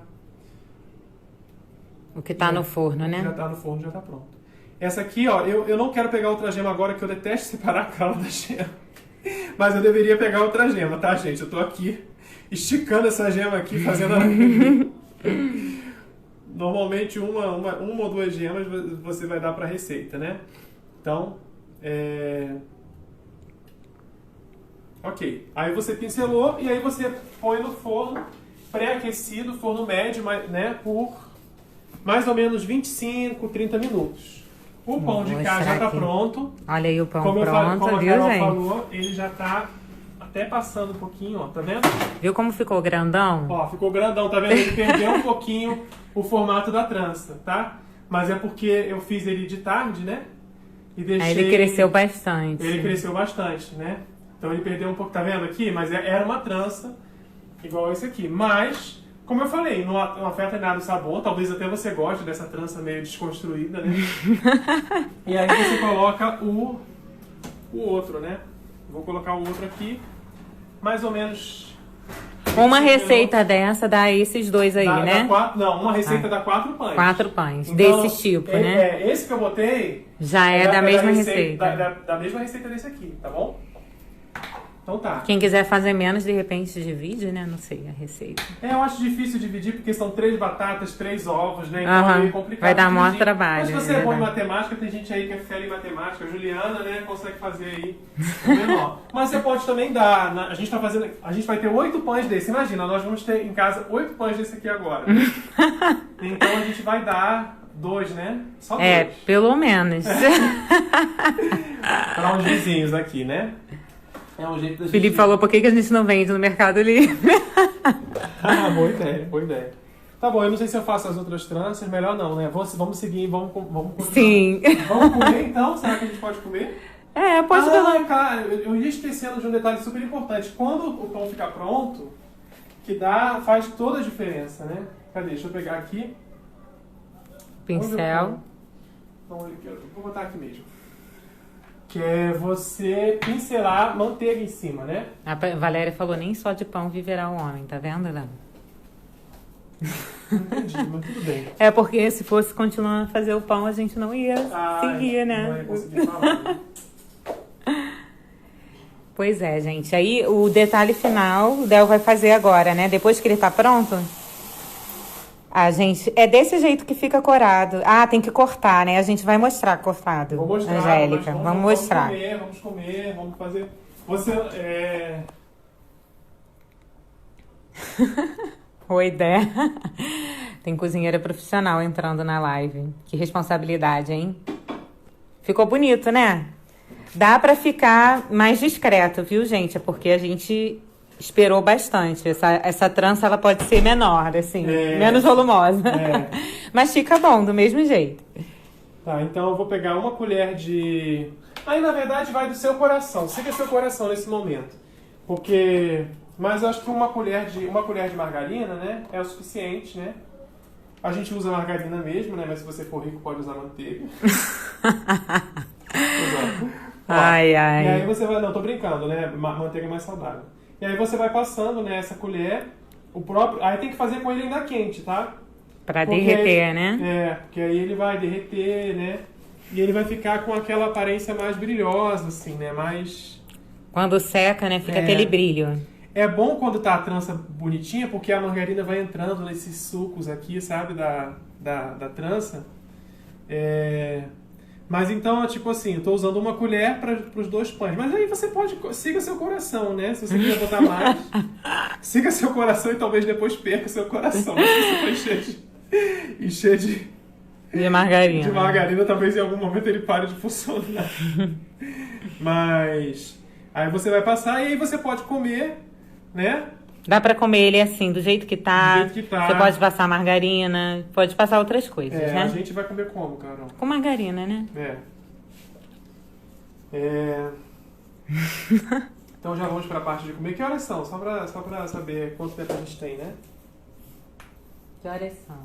O que tá no forno, né? Já tá no forno, já tá pronto. Essa aqui, ó, eu não quero pegar outra gema agora, que eu detesto separar a cala da gema. Mas eu deveria pegar outra gema, tá, gente? Eu tô aqui esticando essa gema aqui, fazendo... Normalmente uma ou 2 gemas você vai dar pra receita, né? Então, ok. Aí você pincelou e aí você põe no forno pré-aquecido, forno médio, né, por mais ou menos 25, 30 minutos. O pão de cá já tá pronto. Olha aí o pão pronto, viu, a Carol gente? falou, ele já tá até passando um pouquinho, ó, tá vendo? Viu como ficou grandão? Ó, ficou grandão, tá vendo? Ele perdeu um pouquinho o formato da trança, tá? Mas é porque eu fiz ele de tarde, né? E deixei... Aí ele cresceu bastante. Ele cresceu bastante, né? Então ele perdeu um pouco, tá vendo aqui? Mas era uma trança igual esse aqui. Mas, como eu falei, não afeta nada o sabor. Talvez até você goste dessa trança meio desconstruída, né? E aí você coloca o outro, né? Vou colocar o outro aqui. Mais ou menos... Uma receita dessa dá esses 2 aí, né? Uma receita dá 4 pães. 4 pães, então, desse tipo, né? Esse que eu botei... Já é da mesma receita. Da mesma receita desse aqui, tá bom? Então tá. Quem quiser fazer menos, de repente divide, né? Não sei a receita. Eu acho difícil dividir porque são 3 batatas, 3 ovos, né? Então é meio complicado. Vai dar dividir. maior trabalho. Mas se você é bom em matemática, tem gente aí que é fera em matemática. A Juliana, né, consegue fazer aí o menor. Mas você pode também dar. A gente vai ter 8 pães desse. Imagina, nós vamos ter em casa 8 pães desse aqui agora. Então a gente vai dar 2, né? Só 2. Pelo menos. Para uns vizinhos aqui, né? É um jeito da gente... Felipe falou, por que a gente não vende no Mercado Livre? Boa ideia, boa ideia. Tá bom, eu não sei se eu faço as outras tranças, melhor não, né? Vamos seguir, vamos continuar. Sim. Vamos comer então? Será que a gente pode comer? Pode comer. Cara, eu ia esquecendo de um detalhe super importante. Quando o pão ficar pronto, faz toda a diferença, né? Cadê? Deixa eu pegar aqui. Pincel. Vou botar aqui mesmo. Que é você pincelar manteiga em cima, né? A Valéria falou, nem só de pão viverá o homem, tá vendo, Léo? Entendi, mas tudo bem. Porque se fosse continuar a fazer o pão, a gente não ia seguir, né? Não ia conseguir falar. Pois é, gente. Aí o detalhe final o Del vai fazer agora, né? Depois que ele tá pronto. Gente, é desse jeito que fica corado. Tem que cortar, né? A gente vai mostrar cortado. Vou mostrar, Angélica, vamos mostrar. Vamos comer, vamos fazer. Você Oi, Dé. Tem cozinheira profissional entrando na live. Que responsabilidade, hein? Ficou bonito, né? Dá pra ficar mais discreto, viu, gente? É porque a gente esperou bastante. Essa trança, ela pode ser menor, assim, menos volumosa. Mas fica bom, do mesmo jeito. Tá, então eu vou pegar uma colher de... Aí, na verdade, vai do seu coração. Siga seu coração nesse momento. Mas eu acho que uma colher de margarina, né, é o suficiente, né? A gente usa margarina mesmo, né? Mas se você for rico, pode usar manteiga. Ai. E aí você vai... Não, tô brincando, né? Manteiga é mais saudável. E aí você vai passando, né, essa colher, aí tem que fazer com ele ainda quente, tá? Pra derreter, né? Porque aí ele vai derreter, né? E ele vai ficar com aquela aparência mais brilhosa, assim, né? Quando seca, né? Fica aquele brilho. É bom quando tá a trança bonitinha, porque a margarina vai entrando nesses sucos aqui, sabe? Da trança. Mas então, tipo assim, eu tô usando uma colher para os 2 pães. Mas aí você siga seu coração, né? Se você quiser botar mais, siga seu coração e talvez depois perca seu coração. Se você for encher de margarina. De margarina, talvez em algum momento ele pare de funcionar. Mas aí você vai passar e aí você pode comer, né? Dá pra comer ele assim, do jeito que tá. Do jeito que tá. Você pode passar margarina, pode passar outras coisas, né? A gente vai comer como, Carol? Com margarina, né? Então já vamos pra parte de comer. Que horas são? Só pra saber quanto tempo a gente tem, né? Que horas são?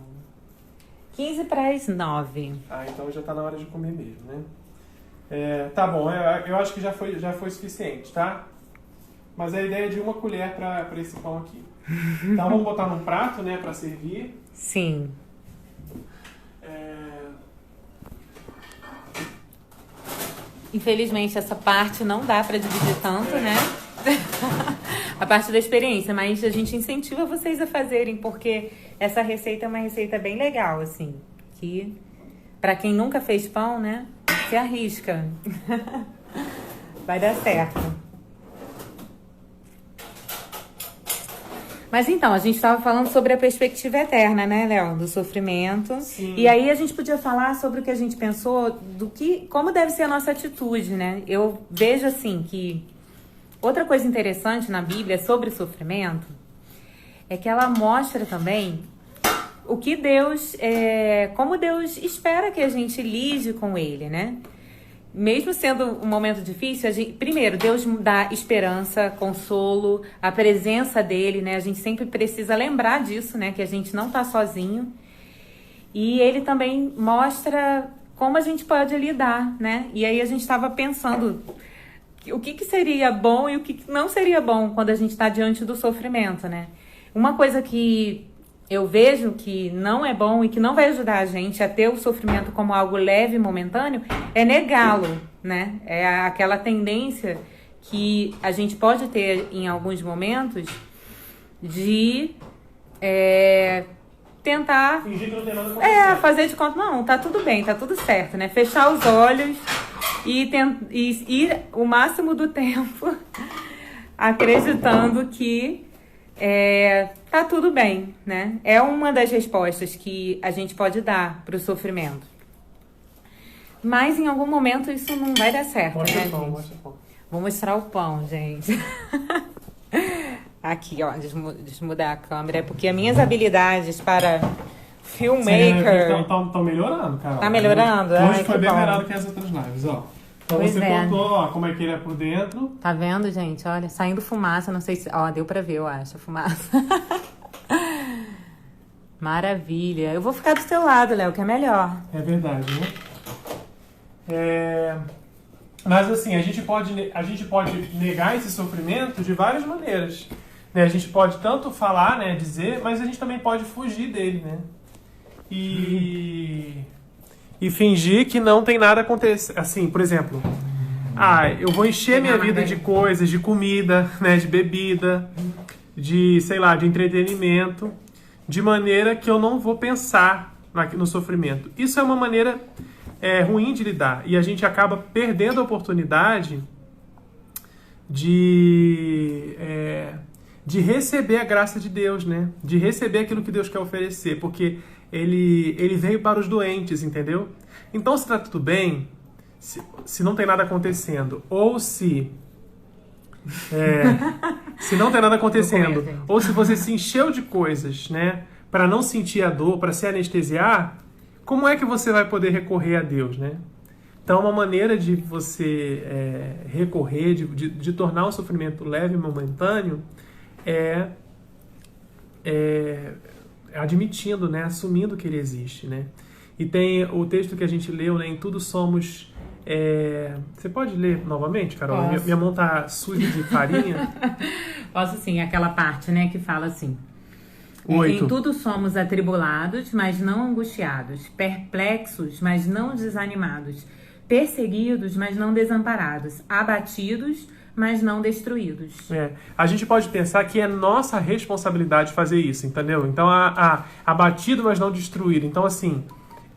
8:50. Então já tá na hora de comer mesmo, né? Tá bom, eu acho que já foi suficiente, tá? Mas a ideia é de uma colher para esse pão aqui. Então vamos botar num prato, né, para servir. Sim. Infelizmente essa parte não dá para dividir tanto, né? A parte da experiência, mas a gente incentiva vocês a fazerem, porque essa receita é uma receita bem legal, assim, que para quem nunca fez pão, né, se arrisca. Vai dar certo. Mas então, a gente estava falando sobre a perspectiva eterna, né, Léo? Do sofrimento. Sim. E aí a gente podia falar sobre o que a gente pensou, como deve ser a nossa atitude, né? Eu vejo assim que outra coisa interessante na Bíblia sobre sofrimento é que ela mostra também o que como Deus espera que a gente lide com ele, né? Mesmo sendo um momento difícil, primeiro, Deus dá esperança, consolo, a presença dele, né? A gente sempre precisa lembrar disso, né? Que a gente não tá sozinho. E ele também mostra como a gente pode lidar, né? E aí a gente estava pensando o que seria bom e o que não seria bom quando a gente está diante do sofrimento, né? Uma coisa que eu vejo que não é bom e que não vai ajudar a gente a ter o sofrimento como algo leve e momentâneo é negá-lo, né? É aquela tendência que a gente pode ter em alguns momentos de tentar fingir que não tem nada acontecendo. Fazer de conta, não, tá tudo bem, tá tudo certo, né? Fechar os olhos e ir o máximo do tempo acreditando que tá tudo bem, né? É uma das respostas que a gente pode dar pro sofrimento. Mas em algum momento isso não vai dar certo, Mostra né, o pão, gente? mostra o pão. Vou mostrar o pão, gente. Aqui, ó, deixa eu mudar a câmera, porque as minhas habilidades para filmmaker... Estão melhorando, cara. Tá melhorando? Hoje foi bem melhor do que as outras lives, ó. Então Pois você é. contou, ó, como é que ele é por dentro. Tá vendo, gente? Olha, saindo fumaça, não sei se... Ó, deu pra ver, eu acho, a fumaça. Maravilha. Eu vou ficar do seu lado, Léo, que é melhor. É verdade, né? Mas assim, a gente pode negar esse sofrimento de várias maneiras. Né? A gente pode tanto falar, né, dizer, mas a gente também pode fugir dele, né? E fingir que não tem nada acontecendo. Assim, por exemplo, eu vou encher minha vida de coisas, de comida, né, de bebida, de, sei lá, de entretenimento, de maneira que eu não vou pensar no sofrimento. Isso é uma maneira ruim de lidar. E a gente acaba perdendo a oportunidade de receber a graça de Deus, né? De receber aquilo que Deus quer oferecer. Porque ele veio para os doentes, entendeu? Então, se tá tudo bem, se não tem nada acontecendo, ou se não tem nada acontecendo, ou se você se encheu de coisas, né, para não sentir a dor, para se anestesiar, como é que você vai poder recorrer a Deus, né? Então, uma maneira de você recorrer, de tornar o sofrimento leve e momentâneo, admitindo, né, assumindo que ele existe, né? E tem o texto que a gente leu, né, em tudo somos... Você pode ler novamente, Carol? Minha mão tá suja de farinha. Posso sim, aquela parte, né, que fala assim: 8. Em tudo somos atribulados, mas não angustiados, perplexos, mas não desanimados, perseguidos, mas não desamparados, abatidos, mas não destruídos. A gente pode pensar que é nossa responsabilidade fazer isso, entendeu? Então, abatido, mas não destruído. Então, assim,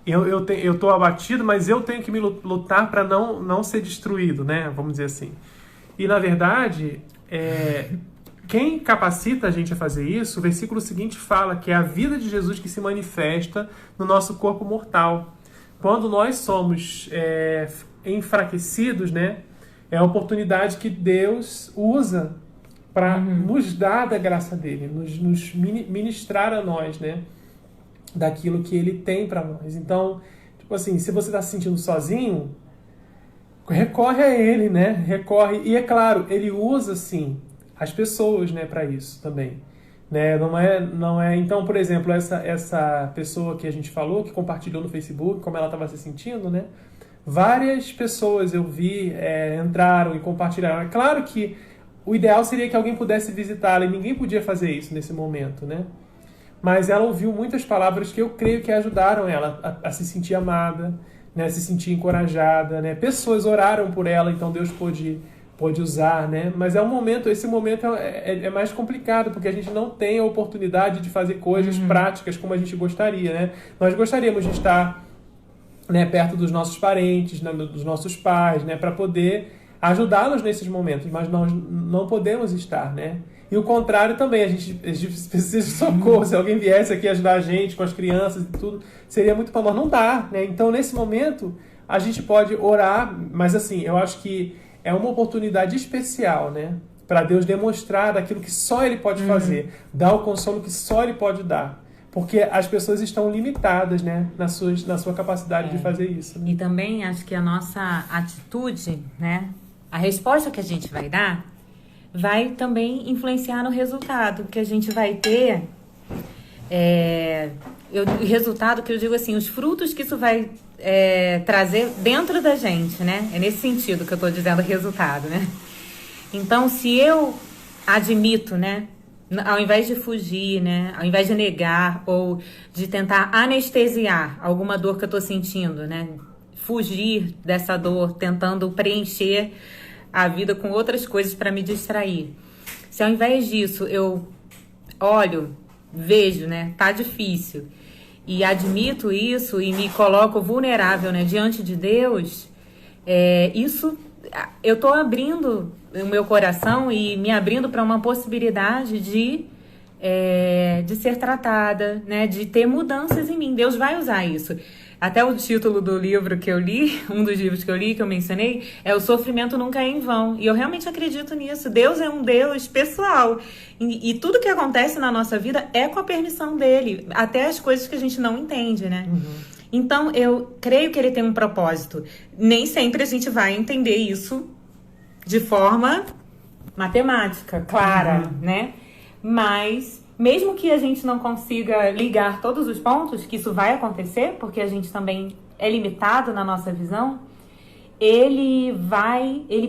eu tô abatido, mas eu tenho que me lutar para não ser destruído, né? Vamos dizer assim. E, na verdade, quem capacita a gente a fazer isso, o versículo seguinte fala que é a vida de Jesus que se manifesta no nosso corpo mortal. Quando nós somos enfraquecidos, né? É a oportunidade que Deus usa para nos dar da graça dele, nos ministrar a nós, né? Daquilo que ele tem para nós. Então, tipo assim, se você está se sentindo sozinho, recorre a ele, né? Recorre. E é claro, ele usa, sim, as pessoas, né, para isso também. Né? Não é. Então, por exemplo, essa pessoa que a gente falou, que compartilhou no Facebook, como ela estava se sentindo, né? Várias pessoas eu vi entraram e compartilharam. É claro que o ideal seria que alguém pudesse visitá-la e ninguém podia fazer isso nesse momento, né? Mas ela ouviu muitas palavras que eu creio que ajudaram ela a se sentir amada, né? Se sentir encorajada, né? Pessoas oraram por ela, então Deus pôde usar, né? Mas esse momento é mais complicado, porque a gente não tem a oportunidade de fazer coisas práticas como a gente gostaria, né? Nós gostaríamos de estar, né, perto dos nossos parentes, né, dos nossos pais, né, para poder ajudá-los nesses momentos, mas nós não podemos estar, né? E o contrário também, a gente precisa de socorro. Se alguém viesse aqui ajudar a gente com as crianças e tudo, seria muito para nós. Não dá, né? Então, nesse momento, a gente pode orar, mas assim, eu acho que é uma oportunidade especial, né? Para Deus demonstrar aquilo que só Ele pode fazer, dar o consolo que só Ele pode dar. Porque as pessoas estão limitadas, né, na sua capacidade de fazer isso. Né? E também acho que a nossa atitude, né, a resposta que a gente vai dar, vai também influenciar no resultado que a gente vai ter. O resultado que eu digo assim, os frutos que isso vai trazer dentro da gente, né? É nesse sentido que eu estou dizendo resultado, né? Então, se eu admito, né? Ao invés de fugir, né? Ao invés de negar ou de tentar anestesiar alguma dor que eu estou sentindo, né? Fugir dessa dor, tentando preencher a vida com outras coisas para me distrair. Se ao invés disso eu olho, vejo, né? Tá difícil e admito isso e me coloco vulnerável, né? Diante de Deus, isso eu tô abrindo o meu coração e me abrindo para uma possibilidade de de ser tratada, né? De ter mudanças em mim. Deus vai usar isso. Até o título do livro que eu li, um dos livros que eu li, que eu mencionei, é O Sofrimento Nunca é em Vão. E eu realmente acredito nisso. Deus é um Deus pessoal. E tudo que acontece na nossa vida é com a permissão dele. Até as coisas que a gente não entende, né? Então, eu creio que ele tem um propósito. Nem sempre a gente vai entender isso de forma matemática, clara, né? Mas, mesmo que a gente não consiga ligar todos os pontos, que isso vai acontecer, porque a gente também é limitado na nossa visão, ele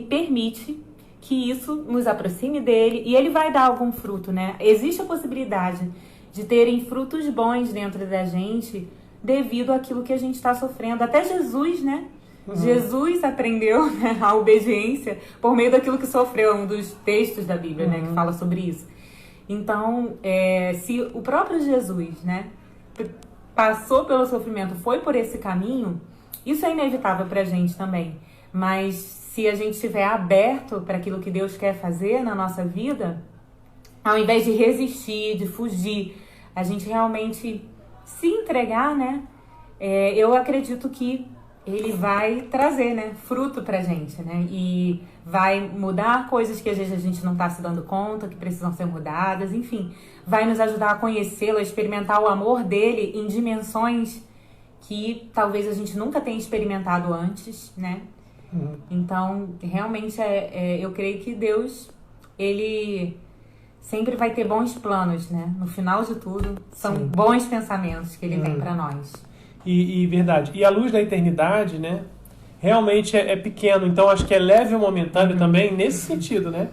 permite que isso nos aproxime dele e ele vai dar algum fruto, né? Existe a possibilidade de terem frutos bons dentro da gente devido àquilo que a gente está sofrendo. Até Jesus, né? Jesus aprendeu, né, a obediência por meio daquilo que sofreu, um dos textos da Bíblia, né, que fala sobre isso. Então, se o próprio Jesus, né, passou pelo sofrimento, foi por esse caminho, isso é inevitável pra gente também. Mas se a gente estiver aberto para aquilo que Deus quer fazer na nossa vida, ao invés de resistir, de fugir, a gente realmente se entregar, né, eu acredito que ele vai trazer, né, fruto pra gente, né? E vai mudar coisas que às vezes a gente não tá se dando conta, que precisam ser mudadas, enfim. Vai nos ajudar a conhecê-lo, a experimentar o amor dele em dimensões que talvez a gente nunca tenha experimentado antes, né? Então, realmente, eu creio que Deus, ele sempre vai ter bons planos, né? No final de tudo, são bons pensamentos que ele tem pra nós. E verdade. E a luz da eternidade, né? Realmente é pequeno. Então, acho que é leve ou momentâneo também nesse sentido, né?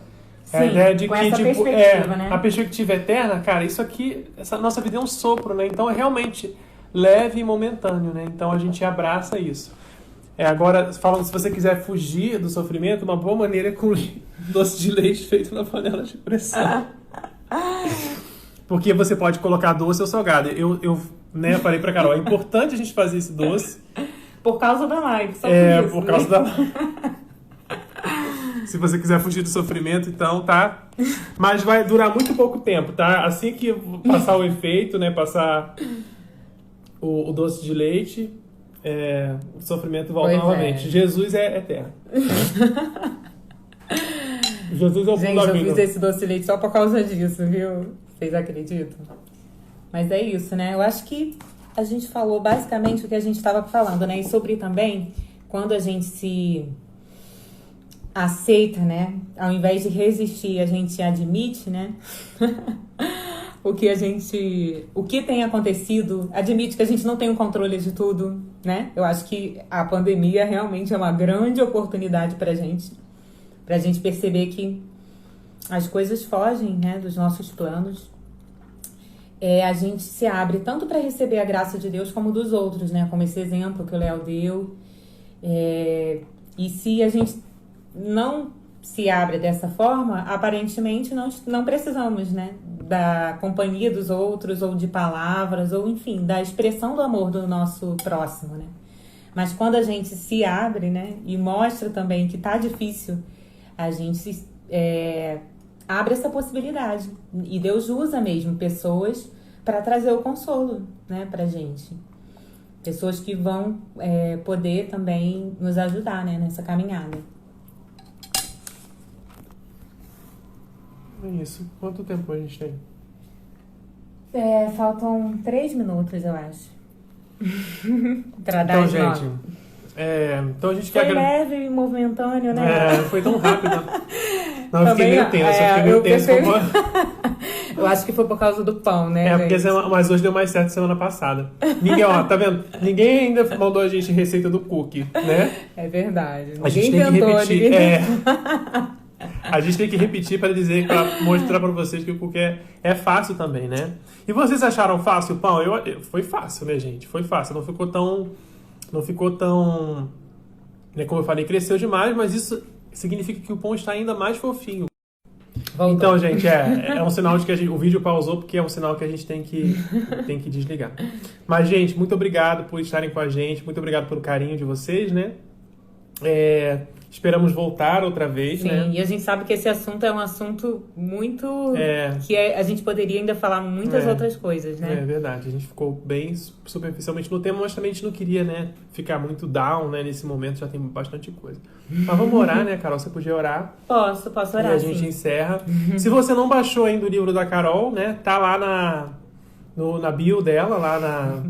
Sim, a ideia de com que, essa tipo, perspectiva, né? a perspectiva eterna, cara, isso aqui, essa nossa vida é um sopro, né? Então, é realmente leve e momentâneo, né? Então, a gente abraça isso. Agora, falam, se você quiser fugir do sofrimento, uma boa maneira é com doce de leite feito na panela de pressão. Porque você pode colocar doce ou salgado. Eu falei pra Carol, é importante a gente fazer esse doce. Por causa da live, só por causa da live. Se você quiser fugir do sofrimento, então, tá? Mas vai durar muito pouco tempo, tá? Assim que passar o efeito, né? Passar o doce de leite, o sofrimento volta novamente. Jesus é eterno. Jesus é o fundo da vida. Gente, eu fiz esse doce de leite só por causa disso, viu? Vocês acreditam? Mas é isso, né? Eu acho que a gente falou basicamente o que a gente estava falando, né? E sobre também, quando a gente se aceita, né? Ao invés de resistir, a gente admite, né? o que tem acontecido, admite que a gente não tem o controle de tudo, né? Eu acho que a pandemia realmente é uma grande oportunidade pra gente perceber que as coisas fogem, né, dos nossos planos. A gente se abre tanto para receber a graça de Deus como dos outros, né? Como esse exemplo que o Léo deu. E se a gente não se abre dessa forma, aparentemente não precisamos, né? Da companhia dos outros, ou de palavras, ou enfim, da expressão do amor do nosso próximo, né? Mas quando a gente se abre, né? E mostra também que tá difícil, a gente abre essa possibilidade. E Deus usa mesmo pessoas para trazer o consolo, né, pra gente. Pessoas que vão poder também nos ajudar, né, nessa caminhada. É isso. Quanto tempo a gente tem? Faltam 3 minutos, eu acho. Pra dar Então, as gente... notas. Então a gente Foi quer... leve e momentâneo, né? Foi tão rápido. Não, eu fiquei meio tenso. Eu acho que foi por causa do pão, né? Mas hoje deu mais certo semana passada. Ninguém, tá vendo? Ninguém ainda mandou a gente receita do cookie, né? É verdade. A gente tem que repetir. A gente tem que repetir para mostrar para vocês que o cookie é fácil também, né? E vocês acharam fácil o pão? Foi fácil, né, gente? Foi fácil. Não ficou tão... Né, como eu falei, cresceu demais, mas isso significa que o pão está ainda mais fofinho. Voltou. Então, gente, é um sinal de que o vídeo pausou, porque é um sinal que a gente tem que desligar. Mas, gente, muito obrigado por estarem com a gente, muito obrigado pelo carinho de vocês, né? Esperamos voltar outra vez, Sim, né? e a gente sabe que esse assunto é um assunto muito... a gente poderia ainda falar muitas outras coisas, né? É verdade, a gente ficou bem superficialmente no tema, mas também a gente não queria, né, ficar muito down, né, nesse momento, já tem bastante coisa. Mas vamos orar, né, Carol? Você podia orar? Posso orar, e a gente sim. encerra. Se você não baixou ainda o livro da Carol, né, tá lá na bio dela, lá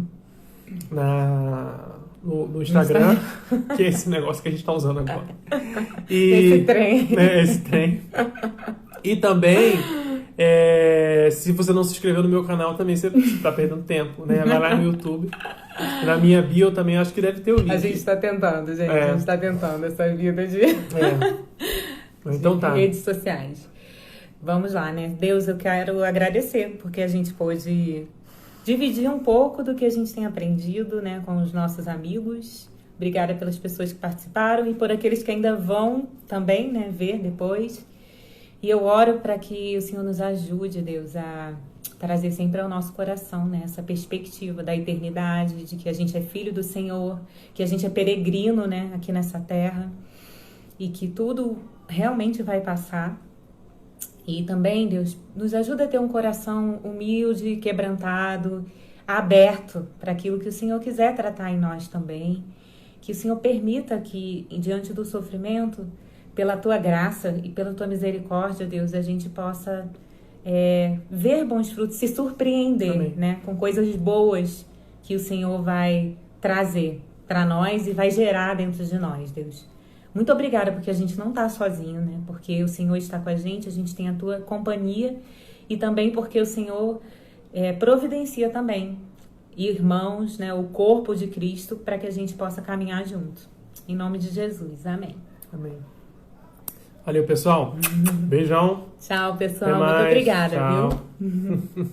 no Instagram, que é esse negócio que a gente tá usando agora. Esse trem. Né, esse trem. E também, se você não se inscreveu no meu canal, também você tá perdendo tempo, né? Vai lá no YouTube. Na minha bio também acho que deve ter o link. A gente tá tentando, gente. A gente tá tentando essa vida de Então tá. redes sociais. Vamos lá, né? Deus, eu quero agradecer porque a gente pôde dividir um pouco do que a gente tem aprendido, né, com os nossos amigos. Obrigada pelas pessoas que participaram e por aqueles que ainda vão também, né, ver depois. E eu oro para que o Senhor nos ajude, Deus, a trazer sempre ao nosso coração, né, essa perspectiva da eternidade, de que a gente é filho do Senhor, que a gente é peregrino, né, aqui nessa terra e que tudo realmente vai passar. E também, Deus, nos ajuda a ter um coração humilde, quebrantado, aberto para aquilo que o Senhor quiser tratar em nós também. Que o Senhor permita que, diante do sofrimento, pela Tua graça e pela Tua misericórdia, Deus, a gente possa ver bons frutos, se surpreender, né, com coisas boas que o Senhor vai trazer para nós e vai gerar dentro de nós, Deus. Muito obrigada, porque a gente não está sozinho, né? Porque o Senhor está com a gente tem a Tua companhia e também porque o Senhor providencia também irmãos, né? O corpo de Cristo para que a gente possa caminhar junto. Em nome de Jesus. Amém. Amém. Valeu, pessoal. Beijão. Tchau, pessoal. Até mais. Muito obrigada, Tchau. Viu?